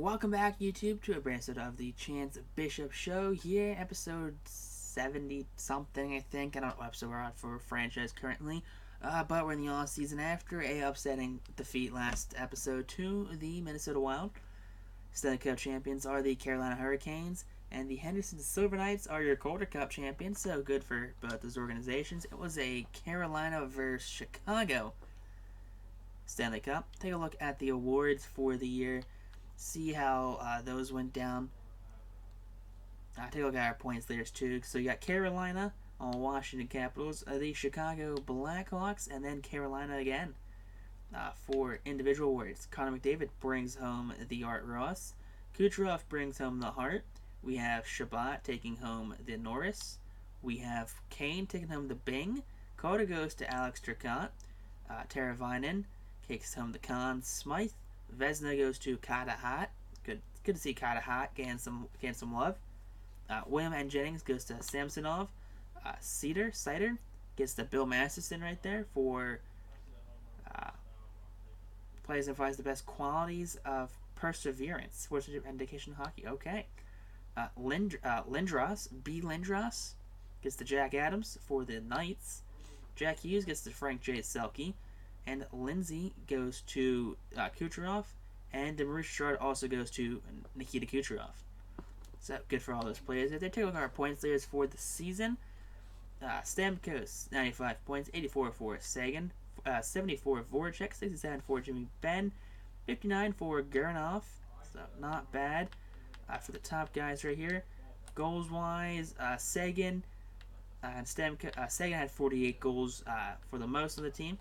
Welcome back, YouTube, to a brand episode of the Chance Bishop Show. Here, episode 70 something, I think. I don't know what episode we're on for franchise currently. But we're in the off season after a upsetting defeat last episode to the Minnesota Wild. Stanley Cup champions are the Carolina Hurricanes, and the Henderson Silver Knights are your Calder Cup champions. So good for both those organizations. It was a Carolina versus Chicago Stanley Cup. Take a look at the awards for the year. See how those went down. Take a look at our points leaders too. So you got Carolina on Washington Capitals, the Chicago Blackhawks, and then Carolina again. For individual awards, Connor McDavid brings home the Art Ross. Kucherov brings home the Hart. We have Shabbat taking home the Norris. We have Kane taking home the Bing. Calder goes to Alex Turcotte. Teravainen takes home the Conn Smythe. Vezina goes to Carter Hart. Good to see Carter Hart getting some love. William and Jennings goes to Samsonov. Cider gets to Bill Masterson right there for plays and finds the best qualities of perseverance. Sports education hockey. Okay. Lindros, B. Lindros, gets to Jack Adams for the Knights. Jack Hughes gets to Frank J. Selke. And Lindsay goes to Kucherov, and the Maurice Richard also goes to Nikita Kucherov. So good for all those players. If they take a look at our points leaders for the season, Stamkos 95 points, 84 for Sagan, 74 for Voracek, 67 for Jimmy Benn, 59 for Gernov. So not bad for the top guys right here. Goals wise, Sagan and Stamkos. Sagan had 48 goals for the most of the team.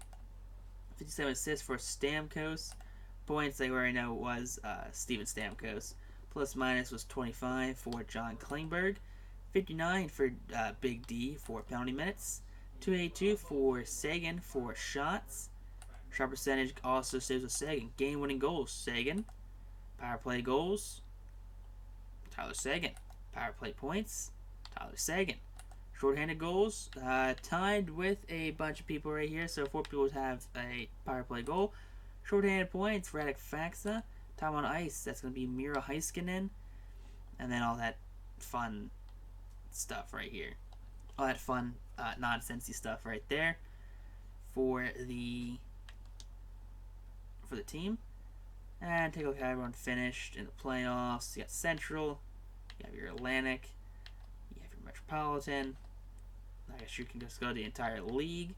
57 assists for Stamkos. Points I already know was Steven Stamkos. Plus minus was 25 for John Klingberg. 59 for Big D for penalty minutes. 282 for Sagan for shots. Shot percentage also stays with Sagan. Game-winning goals, Sagan. Power play goals, Tyler Sagan. Power play points, Tyler Sagan. Short-handed goals, tied with a bunch of people right here. So 4 people have a power play goal. Short-handed points, Radek Faksa. Time on ice, that's going to be Miro Heiskanen. And then all that fun stuff right here. All that fun, nonsensey stuff right there for the team. And take a look at how everyone finished in the playoffs. You got Central, you have your Atlantic, you have your Metropolitan. I guess you can just go to the entire league.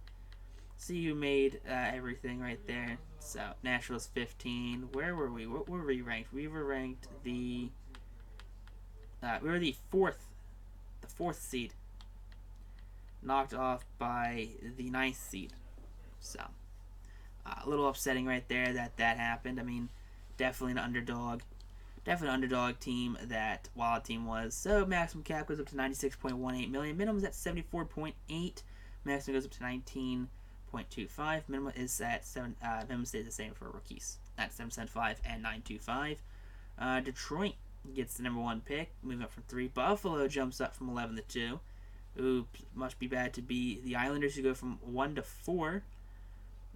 See who made everything right there. So Nashville's 15. Where were we? What were we ranked? We were ranked we were the fourth seed, knocked off by the 9th seed. So a little upsetting right there that happened. I mean, definitely an underdog. Definitely an underdog team that Wild team was. So maximum cap goes up to $96.18 million. Minimum is at $74.8. Maximum goes up to $19.25. Minimum is at minimum stays the same for rookies at $7.75 and $9.25. Detroit gets the number 1 pick, moving up from 3. Buffalo jumps up from 11 to 2. Oops, must be bad to be the Islanders, who go from 1 to 4.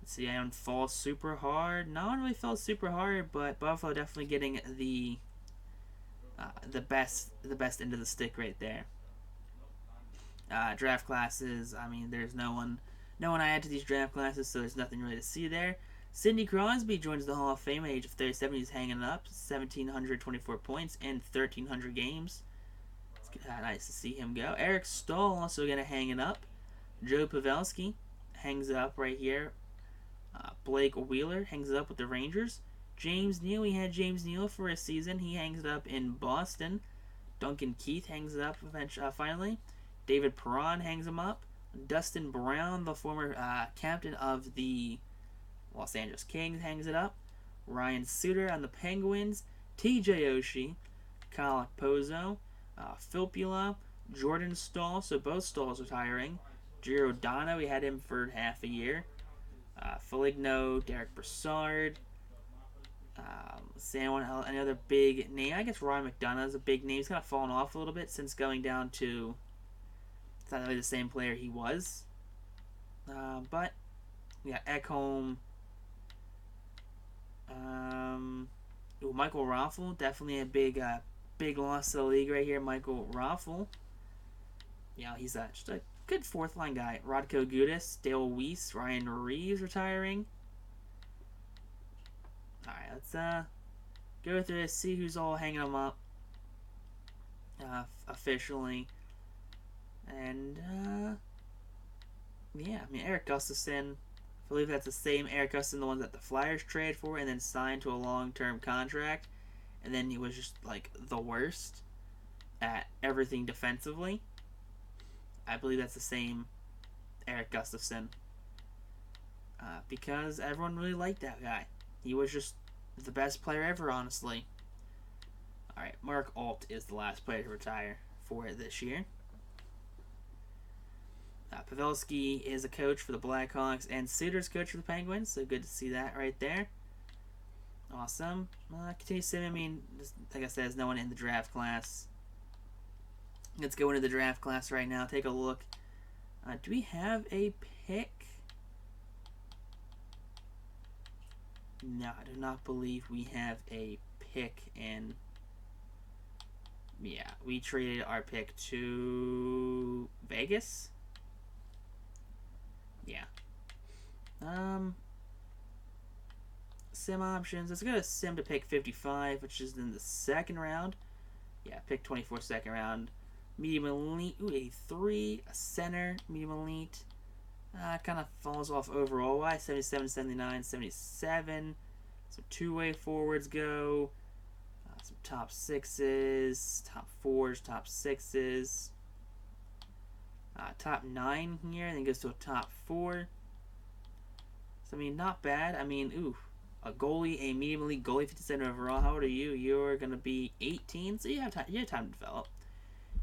See, I don't fall super hard. No one really fell super hard, but Buffalo definitely getting the best end of the stick right there. Draft classes. I mean, there's no one I add to these draft classes, so there's nothing really to see there. Sidney Crosby joins the Hall of Fame at the age of 37. He's hanging up 1,724 points in 1,300 games. It's nice to see him go. Eric Stahl also going to hang it up. Joe Pavelski hangs it up right here. Blake Wheeler hangs it up with the Rangers. James Neal, we had James Neal for a season. He hangs it up in Boston. Duncan Keith hangs it up finally. David Perron hangs him up. Dustin Brown, the former captain of the Los Angeles Kings, hangs it up. Ryan Suter on the Penguins. TJ Oshie. Kyle Pozo. Filppula. Jordan Stahl, so both Stahls retiring. Giordano, we had him for half a year. Foligno, Derek Brassard, any other big name? I guess Ryan McDonough is a big name. He's kind of fallen off a little bit since going down to. It's not really the same player he was. But we got Ekholm. Ooh, Michael Raffle, definitely a big loss to the league right here. Michael Raffle. Yeah, he's just a good fourth line guy. Rodko Gudis, Dale Weiss, Ryan Reeves retiring. All right, let's go through this, see who's all hanging them up officially, and yeah, I mean Eric Gustafson. I believe that's the same Eric Gustafson, the one that the Flyers traded for and then signed to a long-term contract, and then he was just like the worst at everything defensively. I believe that's the same Eric Gustafson because everyone really liked that guy. He was just the best player ever, honestly. All right, Mark Alt is the last player to retire for this year. Pavelski is a coach for the Blackhawks and Suter's coach for the Penguins, so good to see that right there. Awesome. Continue simming. I mean, like I said, there's no one in the draft class. Let's go into the draft class right now. Take a look. Do we have a pick? No, I do not believe we have a pick in. Yeah, we traded our pick to Vegas. Yeah. Sim options. Let's go to sim to pick 55, which is in the second round. Yeah, pick 24 second round. Medium elite. Ooh, 83. A center. Medium elite. Kind of falls off overall wise. 77, 79, 77. Some two-way forwards go. Some top sixes. Top fours. Top sixes. Top 9 here, and then goes to a top 4. So, I mean, not bad. I mean, ooh, a goalie, a medium elite goalie, 57 overall. How old are you? You're going to be 18, so you have time to develop.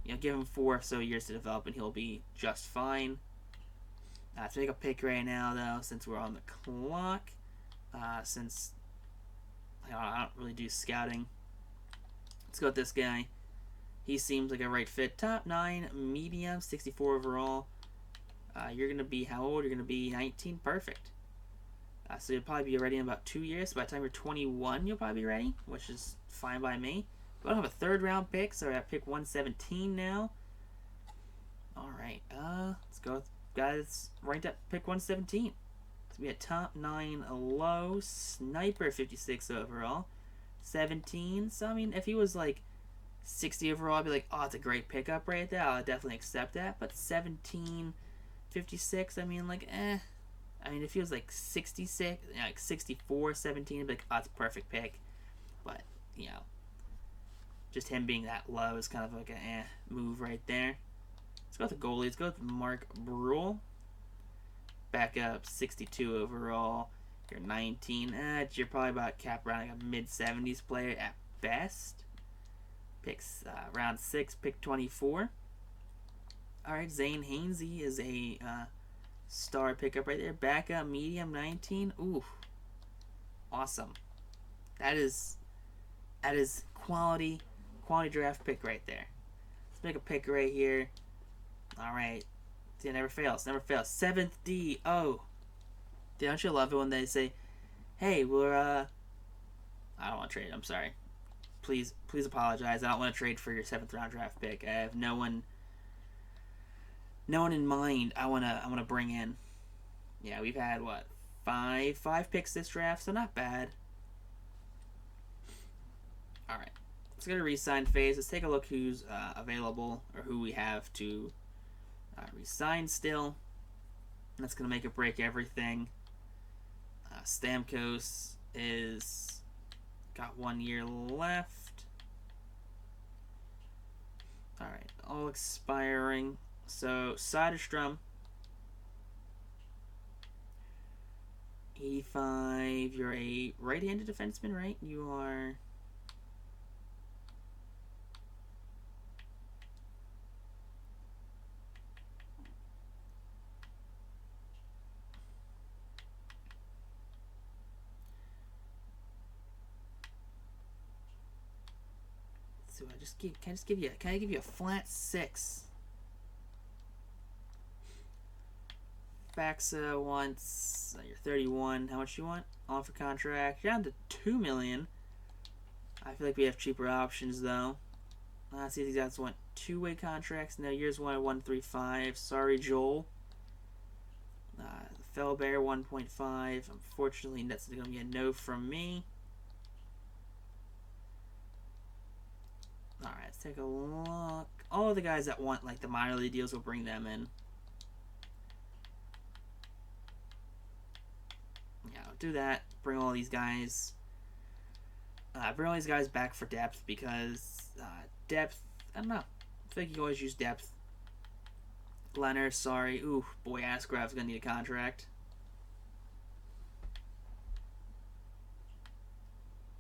You know, give him 4 or so years to develop, and he'll be just fine. To make a pick right now, though, since we're on the clock, since I don't really do scouting, let's go with this guy. He seems like a right fit. Top 9, medium, 64 overall. You're going to be how old? You're going to be 19. Perfect. So you'll probably be ready in about 2 years. So by the time you're 21, you'll probably be ready, which is fine by me. We don't have a third round pick, so we're at pick 117 now. All right. Let's go with guys ranked at pick 117. So we had top 9 low. Sniper, 56 overall. 17. So, I mean, if he was like 60 overall, I'd be like, oh, it's a great pickup right there. I'll definitely accept that. But 17, 56, I mean, like, I mean, if he was like 66, like 64, 17, I'd be like, oh, it's a perfect pick. But, you know, just him being that low is kind of like a move right there. Let's go with the goalie. Let's go with Mark Bruhl. Back up, 62 overall. You're 19. You're probably about cap around like a mid-70s player at best. Picks round 6, pick 24. Alright, Zane Hainsey is a star pickup right there. Backup, medium, 19. Ooh. Awesome. That is quality draft pick right there. Let's make a pick right here. Alright. See, it never fails. 7th D. Oh. Don't you love it when they say, hey, we're I don't want to trade. I'm sorry. Please apologize. I don't want to trade for your 7th round draft pick. I have no one in mind. I wanna bring in. Yeah, we've had what, five picks this draft, so not bad. All right, let's go to re-sign phase. Let's take a look who's available or who we have to re-sign still. That's gonna make or break everything. Stamkos is got 1 year left. Alright, all expiring. So, Soderstrom, 85. You're a right-handed defenseman, right? You are. So can I give you a flat 6? Faxa wants you're 31. How much you want? Offer contract. You're down to $2 million. I feel like we have cheaper options though. Let's see if these guys want two-way contracts. No, years 1 at 135. Sorry, Joel. Fellbear 1.5. Unfortunately, that's going to be a no from me. Alright, let's take a look. All the guys that want like the minor league deals, will bring them in. Yeah, I'll do that. Bring all these guys. Bring all these guys back for depth because depth, I don't know. I think you can always use depth. Leonard, sorry. Ooh, boy, Askarev's going to need a contract.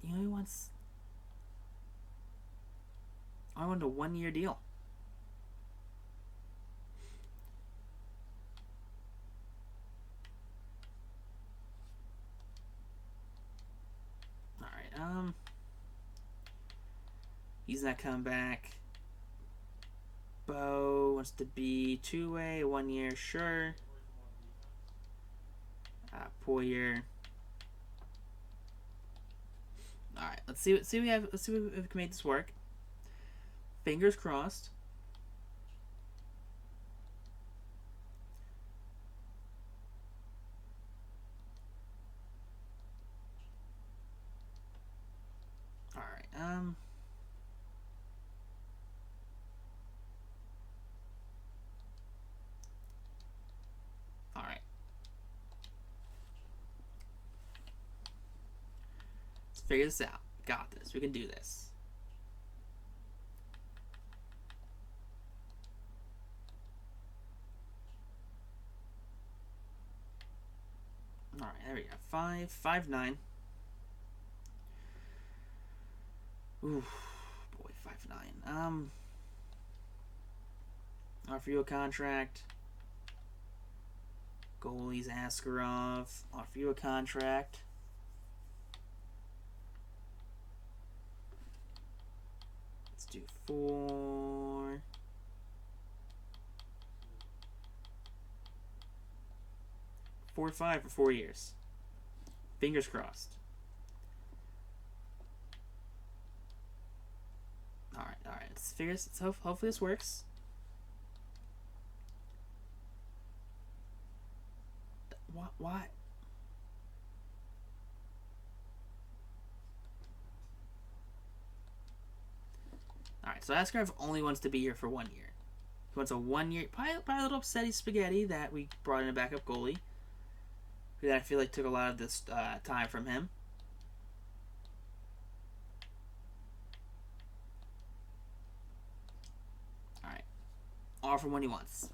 You know, he wants... I want a 1-year deal. Alright, he's not coming back. Bo wants to be two-way, 1 year, sure. Poyer. Alright, let's see what we have. Let's see if we can make this work. Fingers crossed. Alright, Alright. Let's figure this out. Got this. We can do this. Alright, there we go. 5'9". Ooh, boy, 5'9". Offer you a contract. Goalies Askarov. Offer you a contract. Let's do 4. 4-5 for 4 years. Fingers crossed. Alright. Let's figure this. Hopefully this works. Why? Alright, so Askarov only wants to be here for 1 year. He wants a 1 year. Probably a little upsetty spaghetti that we brought in a backup goalie. That I feel like took a lot of this time from him. Alright. Offer when he wants.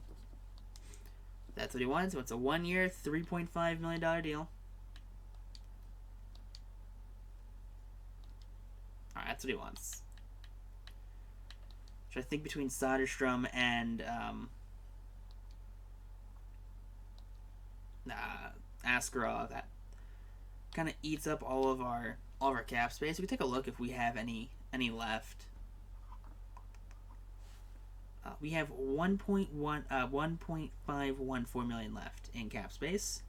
That's what he wants. So it's a 1 year, $3.5 million deal. Alright, that's what he wants. Which I think between Soderstrom and Askarov, that kind of eats up all of our cap space. We can take a look if we have any left. We have 1.514 million left in cap space.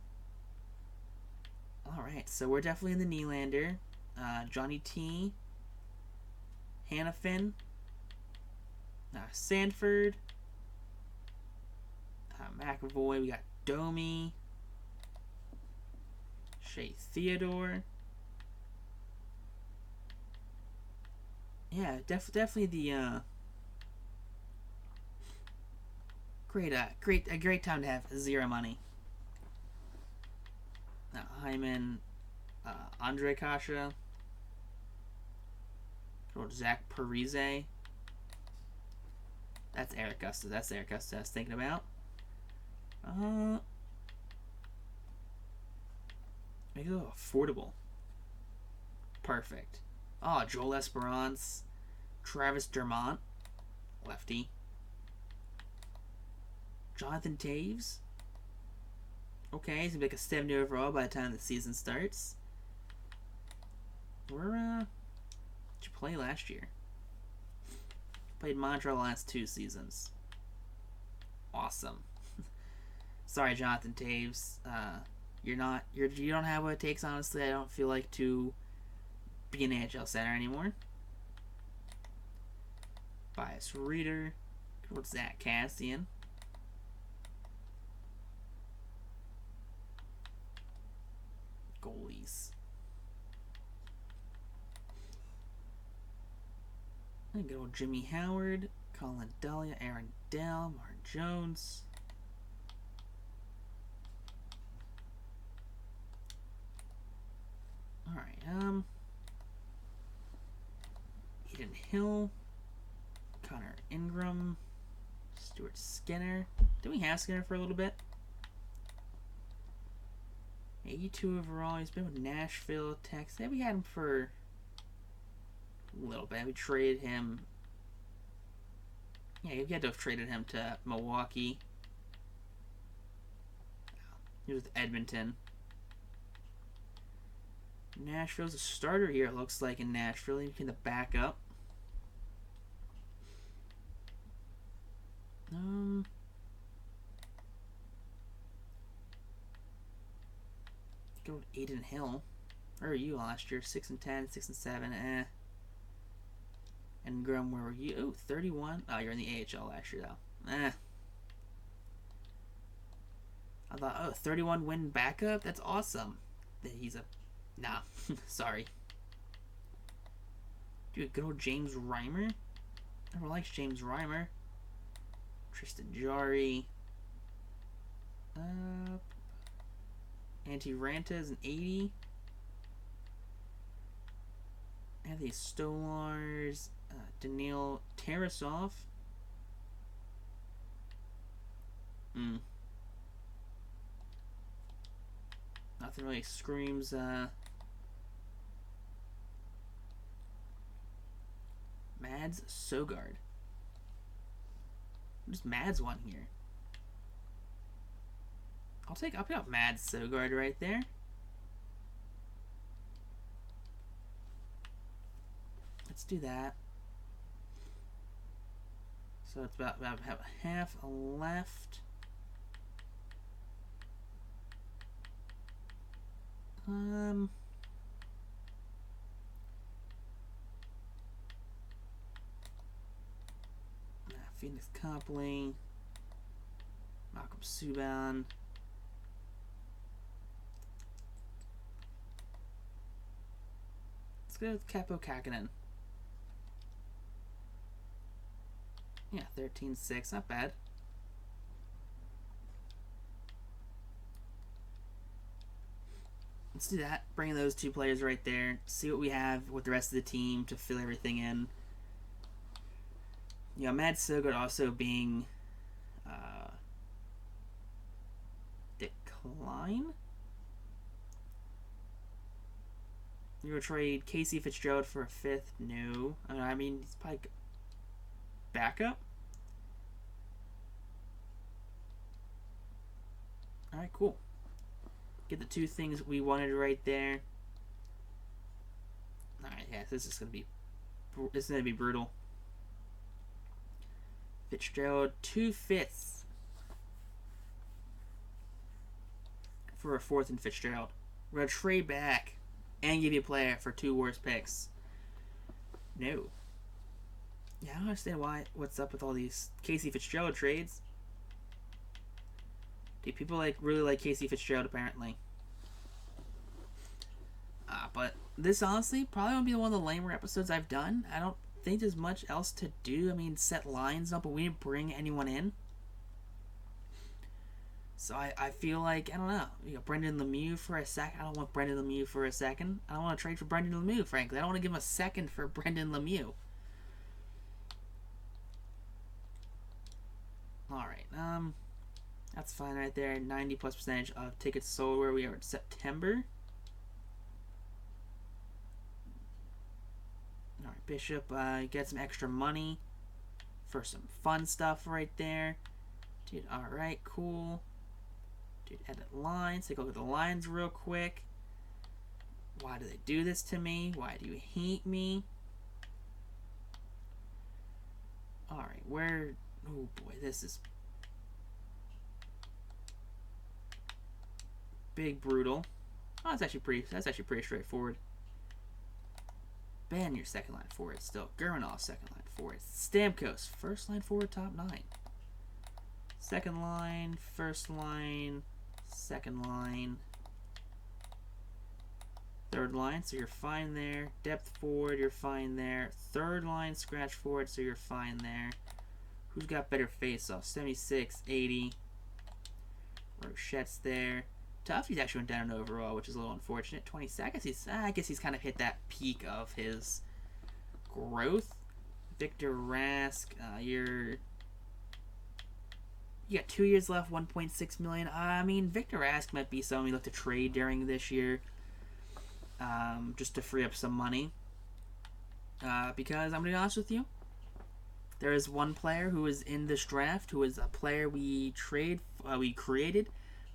All right, so we're definitely in the Nylander, Johnny T, Hannafin, Sanford, McAvoy. We got Domi. Shea Theodore. Yeah, definitely the great time to have zero money. Hyman, Andre Kasha, Zach Parise. That's Eric Gustafson. That's Eric Gustafson I was thinking about. Make it a little affordable. Perfect. Oh, Joel Esperance. Travis Dermont. Lefty. Jonathan Taves. Okay, he's going to be like a 70 overall by the time the season starts. Where, did you play last year? Played Montreal the last 2 seasons. Awesome. Sorry, Jonathan Taves. You don't have what it takes, honestly. I don't feel like to be an NHL center anymore. Chris Reeder. What's that? Cassian. Goalies. And good old Jimmy Howard, Colin Delia, Aaron Dell, Martin Jones. Alright, Eden Hill, Connor Ingram, Stuart Skinner. Did we have Skinner for a little bit? 82 overall. He's been with Nashville, Texas. Yeah, we had him for a little bit. We traded him. Yeah, we had to have traded him to Milwaukee. He was with Edmonton. Nashville's a starter here, it looks like, in Nashville. He can back up. Go with Eden Hill. Where were you last year? 6 and 10, 6 and 7. And Grum, where were you? Oh, 31. Oh, you're in the AHL last year, though. I thought, oh, 31 win backup? That's awesome. He's a... Nah, sorry. Dude, good old James Reimer. Everyone likes James Reimer. Tristan Jarry. Antti Ranta is an 80. Anthony Stolars. Daniil Tarasov. Nothing really screams Mads Sogard. Just Mads one here. I'll pick up Mads Sogard right there. Let's do that. So it's about half left. Phoenix Copley, Malcolm Subban. Let's go with Capo Kakinen. Yeah, 13-6, not bad. Let's do that. Bring those two players right there. See what we have with the rest of the team to fill everything in. You know, Mads Sogard also being decline. You would trade Casey Fitzgerald for a 5th? No. I mean, he's probably backup. Alright, cool. Get the two things we wanted right there. Alright, yeah, this is gonna be brutal. Fitzgerald, 2/5 for a 4th in Fitzgerald. We're gonna trade back and give you a player for 2 worst picks. No. Yeah, I don't understand what's up with all these Casey Fitzgerald trades. Dude, people really like Casey Fitzgerald apparently. But this honestly probably won't be one of the lamer episodes I've done. I don't think there's much else to do. I mean, set lines up, but we didn't bring anyone in. So I feel like, I don't know, Brendan Lemieux for a sec. I don't want Brendan Lemieux for a second. I don't want to trade for Brendan Lemieux, frankly. I don't want to give him a second for Brendan Lemieux. Alright, that's fine right there. 90+% of tickets sold where we are in September. Alright, Bishop, get some extra money for some fun stuff right there. Dude, alright, cool. Dude, edit lines. Take a look at the lines real quick. Why do they do this to me? Why do you hate me? Alright, where... Oh boy, this is... big brutal. Oh, that's actually pretty straightforward. Ben, your second line forward still. Gurmanov, second line forward. Stamkos, first line forward, top 9. Second line, first line, second line, third line, so you're fine there. Depth forward, you're fine there. Third line, scratch forward, so you're fine there. Who's got better face-off? 76, 80. Rochette's there. Tuffy's actually went down overall, which is a little unfortunate. 20. I guess he's kind of hit that peak of his growth. Victor Rask, you got 2 years left, 1.6 million. I mean, Victor Rask might be someone we look to trade during this year, just to free up some money. Because I'm gonna be honest with you, there is one player who is in this draft who is a player we created,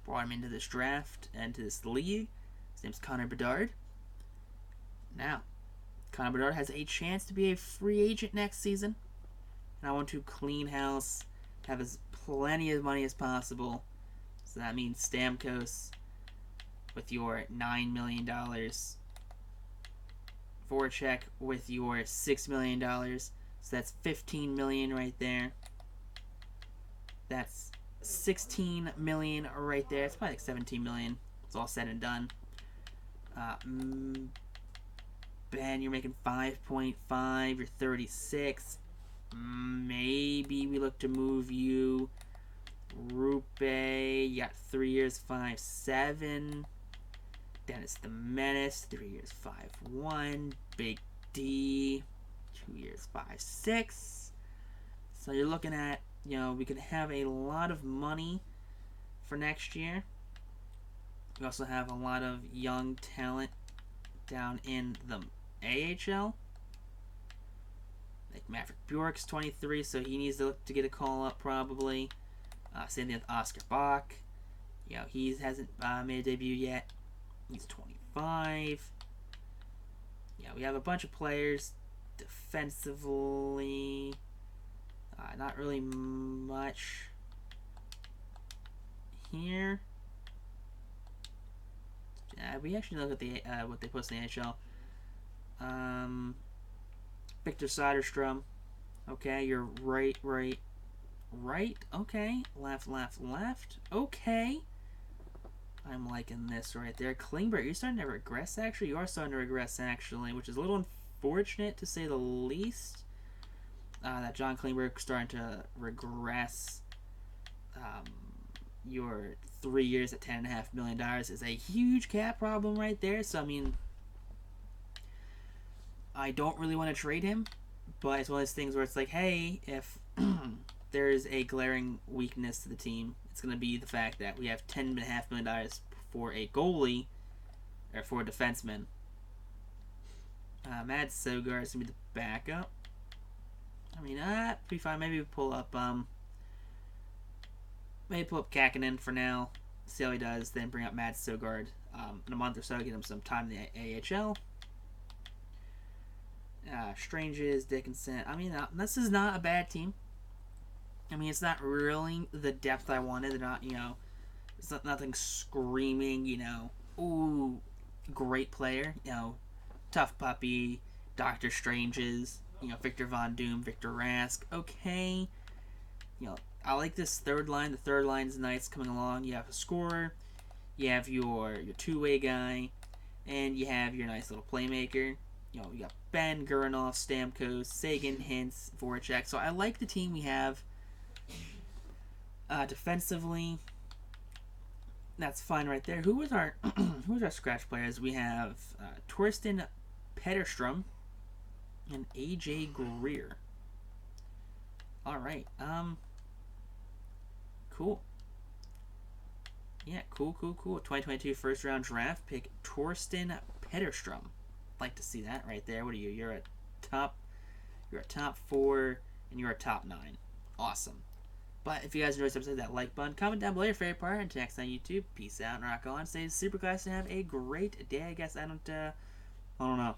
brought him into this draft and to this league. His name's Connor Bedard. Now, Connor Bedard has a chance to be a free agent next season, and I want to clean house, have as plenty of money as possible. So that means Stamkos with your $9 million, Voracek with your $6 million. So that's $15 million right there. That's $16 million right there. It's probably like $17 million. It's all said and done. Ben, you're making 5.5. You're 36. Maybe we look to move you. Rupe, you got 3 years, 5.7. Dennis the Menace, 3 years, 5.1. Big D, 2 years, 5.6. So you're looking at, we could have a lot of money for next year. We also have a lot of young talent down in the AHL. Like Maverick Bjork's 23, so he needs to get a call up probably. Same thing with Oscar Bach. He hasn't made a debut yet. He's 25. We have a bunch of players defensively. Not really much here. We actually look at the what they post in the NHL. Victor Soderstrom. Okay, you're right. Okay, left. Okay. I'm liking this right there. Klingberg, you're starting to regress, actually. You are starting to regress, actually, which is a little unfortunate, to say the least. That John Klingberg starting to regress. Your 3 years at $10.5 million is a huge cap problem right there. So, I mean, I don't really want to trade him, but it's one of those things where it's like, hey, if there's a glaring weakness to the team, it's going to be the fact that we have $10.5 million for a goalie, or for a defenseman. Matt Sogar is going to be the backup. I mean, pretty fine. Maybe we pull up Kakkonen for now, see how he does, then bring up Matt Sogard in a month or so, get him some time in the AHL. Stranges, Dickinson. I mean, this is not a bad team. I mean, it's not really the depth I wanted. They're not, it's not nothing screaming, ooh, great player. Tough puppy, Doctor Stranges, Victor Von Doom, Victor Rask. Okay. I like this third line. The third line's nice coming along. You have a scorer, you have your two-way guy, and you have your nice little playmaker. You got Ben, Gurmanov, Stamkos, Sagan, Hintz, Voracek. So I like the team we have. Defensively, that's fine right there. Who was our scratch players? We have Torsten Petterstrom and AJ Greer. All right. Cool. Yeah, cool. 2022 first round draft pick, Torsten Petterstrom. Like to see that right there. What are you? You're a top 4, and you're a top 9. Awesome. But if you guys enjoyed this episode, that like button, comment down below your favorite part, and until next time, YouTube, peace out and rock on. Stay super classy and have a great day. I guess I don't know.